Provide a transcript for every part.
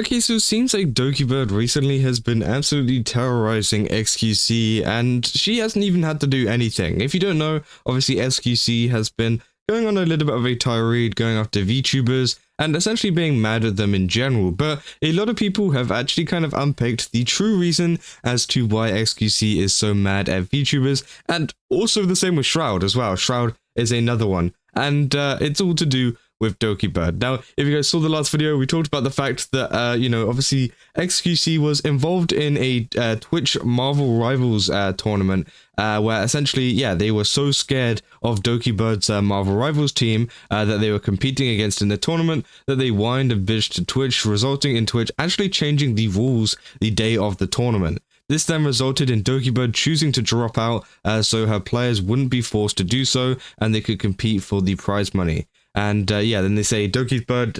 Okay, so it seems like Dokibird recently has been absolutely terrorizing xQc, and she hasn't even had to do anything. If you don't know, obviously xQc has been going on a little bit of a tirade, going after VTubers, and essentially being mad at them in general, but a lot of people have actually kind of unpicked the true reason as to why xQc is so mad at VTubers, and also the same with Shroud as well. Shroud is another one, and it's all to do with Doki Bird. Now, if you guys saw the last video, we talked about the fact that, obviously xQc was involved in a Twitch Marvel Rivals tournament, where essentially, yeah, they were so scared of Doki Bird's Marvel Rivals team that they were competing against in the tournament that they whined and bitched to Twitch, resulting in Twitch actually changing the rules the day of the tournament. This then resulted in Dokibird choosing to drop out so her players wouldn't be forced to do so and they could compete for the prize money. And then they say Dokibird's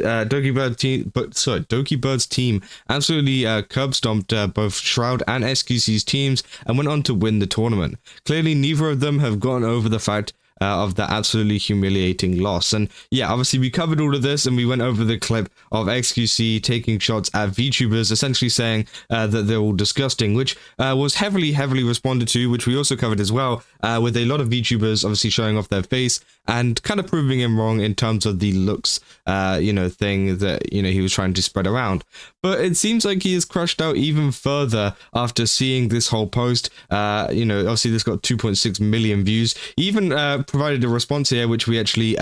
team absolutely curb stomped both Shroud and xQc's teams and went on to win the tournament. Clearly, neither of them have gotten over the fact of the absolutely humiliating loss. And yeah, obviously we covered all of this and we went over the clip of xQc taking shots at VTubers, essentially saying that they're all disgusting, which was heavily responded to, which we also covered as well, with a lot of VTubers obviously showing off their face and kind of proving him wrong in terms of the looks, thing that, he was trying to spread around. But it seems like he has crashed out even further after seeing this whole post. Obviously this got 2.6 million views. He even provided a response here, which we actually,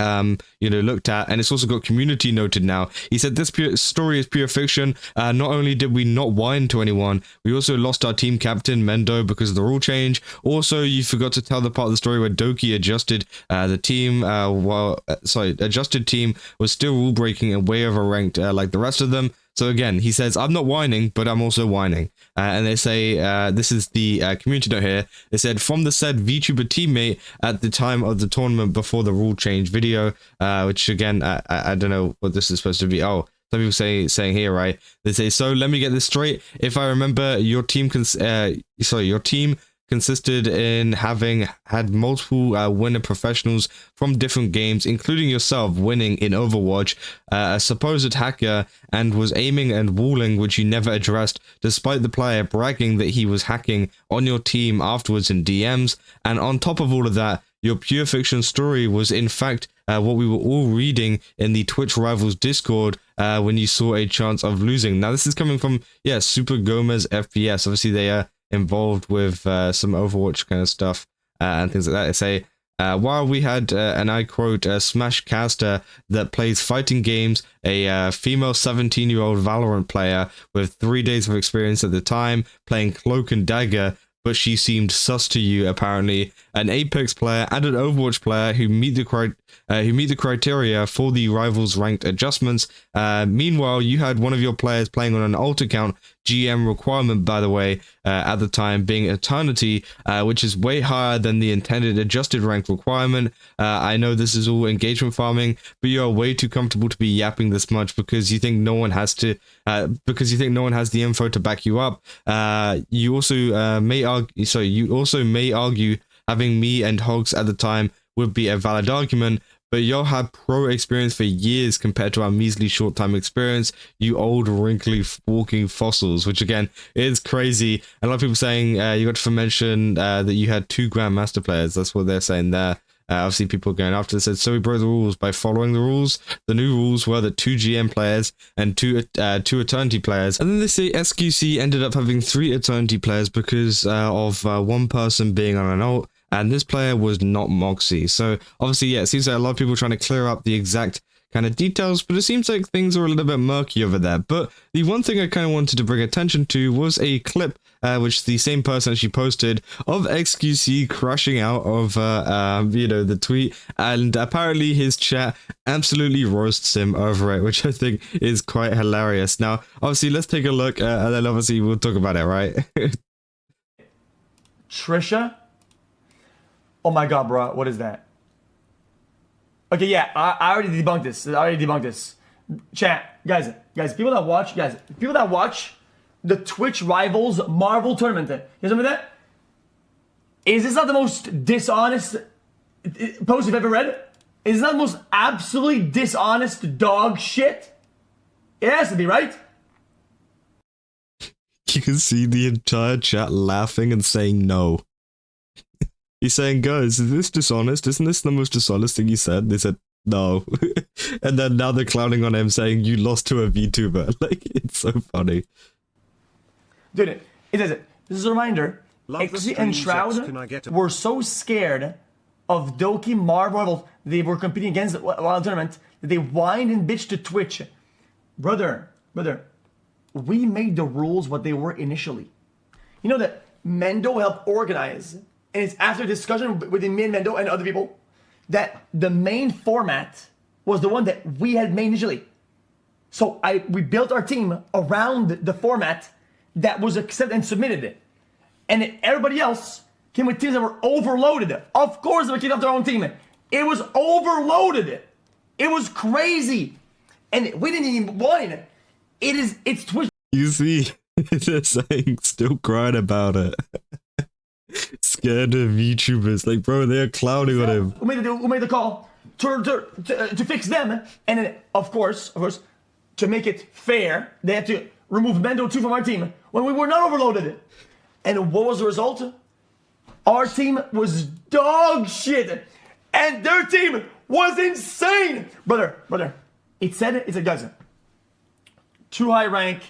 looked at, and it's also got community noted now. He said, "This story is pure fiction. Not only did we not whine to anyone, we also lost our team captain, Mendo, because of the rule change. Also, you forgot to tell the part of the story where Doki adjusted the team, adjusted team was still rule breaking and way overranked like the rest of them. So again, he says, I'm not whining, but I'm also whining." And they say, this is the community note here. They said, "From the said VTuber teammate at the time of the tournament before the rule change video," which again, I don't know what this is supposed to be. Oh, some people saying here, right? They say, "So let me get this straight. If I remember, your team consisted in having had multiple winner professionals from different games, including yourself winning in Overwatch, a supposed hacker, and was aiming and walling, which you never addressed, despite the player bragging that he was hacking on your team afterwards in DMs. And on top of all of that, your pure fiction story was in fact what we were all reading in the Twitch Rivals Discord when you saw a chance of losing." Now this is coming from, Super Gomez FPS. Obviously they are involved with some Overwatch kind of stuff and things like that. They say, "While we had, and I quote, a Smash caster that plays fighting games, a female 17-year-old Valorant player with 3 days of experience at the time playing Cloak and Dagger, but she seemed sus to you apparently, an Apex player and an Overwatch player who meet the criteria for the Rivals ranked adjustments. Meanwhile, you had one of your players playing on an alt account, GM requirement, by the way, at the time being Eternity, which is way higher than the intended adjusted rank requirement. I know this is all engagement farming, but you are way too comfortable to be yapping this much because you think no one has the info to back you up. You also may argue having me and Hogs at the time would be a valid argument, but y'all had pro experience for years compared to our measly short time experience, you old wrinkly walking fossils," which again is crazy. And a lot of people saying you got to mention that you had 2 Grandmaster players. That's what they're saying there. Obviously people going after this said, "So we broke the rules by following the rules. The new rules were that 2 GM players and two Eternity players." And then they say xQc ended up having 3 Eternity players because of one person being on an alt, and this player was not Moxie. So obviously, it seems like a lot of people are trying to clear up the exact kind of details, but it seems like things are a little bit murky over there. But the one thing I kind of wanted to bring attention to was a clip which the same person actually posted of xQc crashing out of the tweet, and apparently his chat absolutely roasts him over it, which I think is quite hilarious. Now obviously let's take a look and then obviously we'll talk about it, right? Trisha? Oh my god, bro, what is that? Okay, yeah, I already debunked this. Chat, guys, people that watch the Twitch Rivals Marvel tournament, you guys remember that? Is this not the most dishonest post you've ever read? Is this not the most absolutely dishonest dog shit? It has to be, right? you can see the entire chat laughing and saying no. He's saying, guys, is this dishonest? Isn't this the most dishonest thing he said? They said, no. And then now they're clowning on him saying, you lost to a VTuber. Like, it's so funny. Dude, it is it. This is a reminder. xQc and Shroud were so scared of Doki Marvel they were competing against while the tournament that they whined and bitched to Twitch. Brother, we made the rules what they were initially. You know that Mendo helped organize, and it's after discussion within me and Mendo and other people, that the main format was the one that we had made initially. So we built our team around the format that was accepted and submitted. And everybody else came with teams that were overloaded. Of course, they were kicked off their own team. It was overloaded. It was crazy. And we didn't even whine. It's Twitch. You see, they're saying, still crying about it. Scared of VTubers. Like, bro, they're clowning on him. Who made the call to fix them? And then, of course, to make it fair, they had to remove Mendo 2 from our team when we were not overloaded. And what was the result? Our team was dog shit. And their team was insane. Brother, it said, guys, 2 high rank,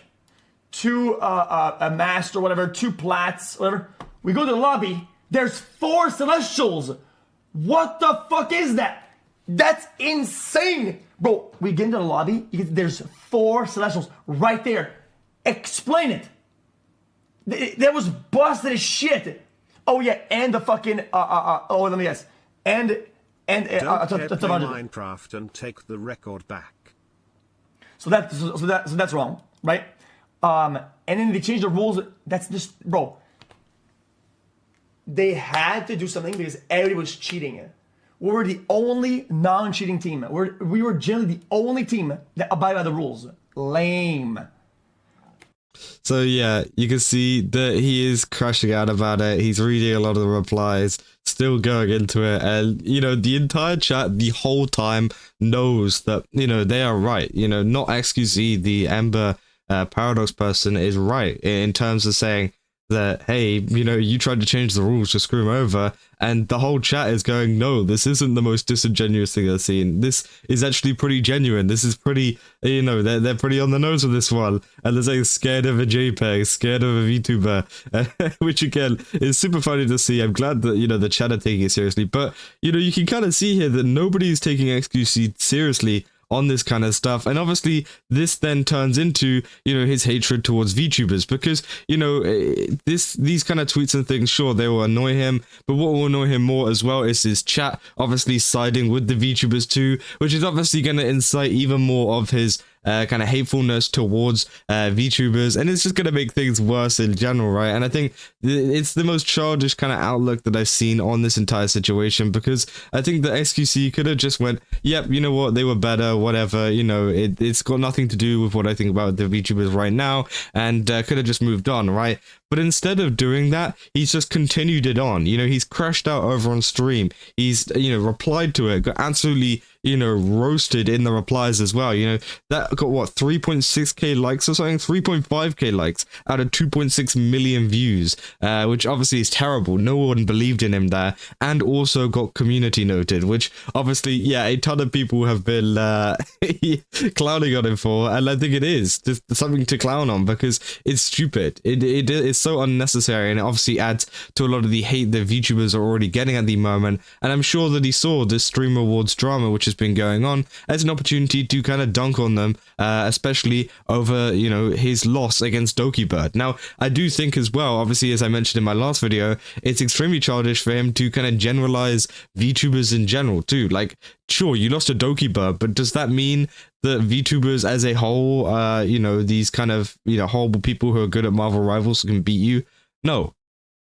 2 a master, whatever, 2 plats, whatever. We go to the lobby, there's 4 celestials. What the fuck is that? That's insane. Bro, we get into the lobby, there's 4 celestials right there. Explain it. That was busted as shit. Oh yeah, and the fucking let me guess. And don't play Minecraft and take the record back. So that's wrong, right? And then they changed the rules. That's just, bro. They had to do something because everybody was cheating. We were the only non-cheating team. We were generally the only team that abided by the rules. Lame. So yeah, you can see that he is crashing out about it. He's reading a lot of the replies, still going into it. And, you know, the entire chat the whole time knows that, you know, they are right. You know, not xQc, the Ember Paradox person is right in terms of saying that, hey, you know, you tried to change the rules to screw him over, and the whole chat is going, no, this isn't the most disingenuous thing I've seen. This is actually pretty genuine. This is pretty, you know, they're pretty on the nose with this one, and they're saying scared of a JPEG, scared of a VTuber, which again is super funny to see. I'm glad that, you know, the chat are taking it seriously, but, you know, you can kind of see here that nobody's taking xQc seriously on this kind of stuff, and obviously this then turns into, you know, his hatred towards VTubers, because, you know, these kind of tweets and things, sure, they will annoy him, but what will annoy him more as well is his chat obviously siding with the VTubers too, which is obviously going to incite even more of his kind of hatefulness towards VTubers, and it's just going to make things worse in general, right? And I think it's the most childish kind of outlook that I've seen on this entire situation, because I think that xQc could have just went, yep, you know what, they were better, whatever, you know, it's got nothing to do with what I think about the VTubers right now, and could have just moved on, right? But instead of doing that, he's just continued it on. You know, he's crashed out over on stream. He's, you know, replied to it, got absolutely, you know, roasted in the replies as well. You know, that got what, 3.6k likes or something, 3.5k likes out of 2.6 million views, which obviously is terrible. No one believed in him there, and also got community noted, which obviously, yeah, a ton of people have been clowning on him for, and I think it is just something to clown on because it's stupid. It's so unnecessary, and it obviously adds to a lot of the hate that VTubers are already getting at the moment. And I'm sure that he saw this Stream Awards drama, which has been going on, as an opportunity to kind of dunk on them, especially over, you know, his loss against Dokibird. Now, I do think as well, obviously, as I mentioned in my last video, it's extremely childish for him to kind of generalize VTubers in general too. Like, sure, you lost to Dokibird, but does that mean that VTubers as a whole, you know, these kind of, you know, horrible people who are good at Marvel Rivals can beat you? No.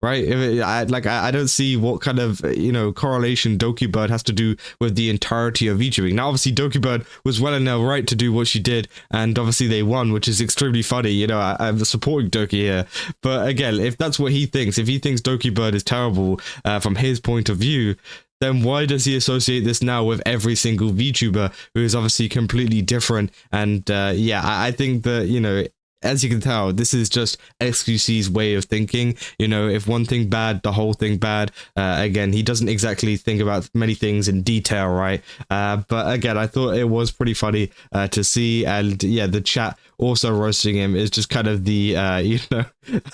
Right? I don't see what kind of, you know, correlation Dokibird has to do with the entirety of VTubing. Now, obviously, Dokibird was well in their right to do what she did, and obviously they won, which is extremely funny. You know, I'm supporting Doki here. But again, if that's what he thinks, if he thinks Dokibird is terrible from his point of view, then why does he associate this now with every single VTuber who is obviously completely different? And yeah, I think that, you know, as you can tell, this is just xQc's way of thinking. You know, if one thing bad, the whole thing bad. Again, he doesn't exactly think about many things in detail, right? But again, I thought it was pretty funny to see, and yeah, the chat also roasting him is just kind of the you know,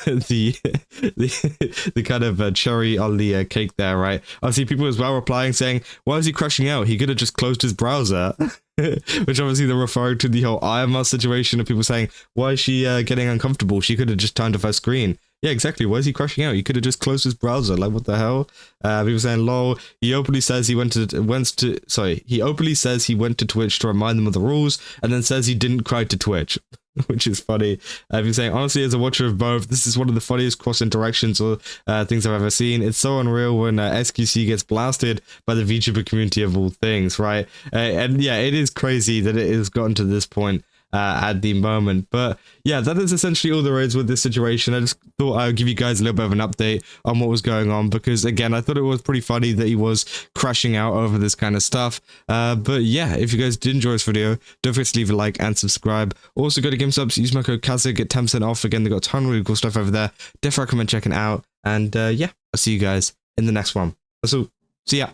the kind of cherry on the cake there, right? I see people as well replying saying, "Why is he crashing out? He could have just closed his browser." Which obviously they're referring to the whole ironmouse situation of people saying, why is she getting uncomfortable? She could have just turned off her screen. Yeah, exactly. Why is he crashing out? He could have just closed his browser. Like, what the hell? People saying, lol, he openly says he went to Twitch to remind them of the rules, and then says he didn't cry to Twitch. Which is funny. People saying, honestly, as a watcher of both, this is one of the funniest cross interactions or things I've ever seen. It's so unreal when xQc gets blasted by the VTuber community of all things, right? And yeah, it is crazy that it has gotten to this point at the moment. But yeah, that is essentially all there is with this situation. I just thought I would give you guys a little bit of an update on what was going on, because again, I thought it was pretty funny that he was crashing out over this kind of stuff. But yeah, if you guys did enjoy this video, don't forget to leave a like and subscribe. Also go to GameSubs, use my code KAZA, get 10% off. Again, they got a ton of really cool stuff over there. Definitely recommend checking it out. And yeah, I'll see you guys in the next one. So see ya.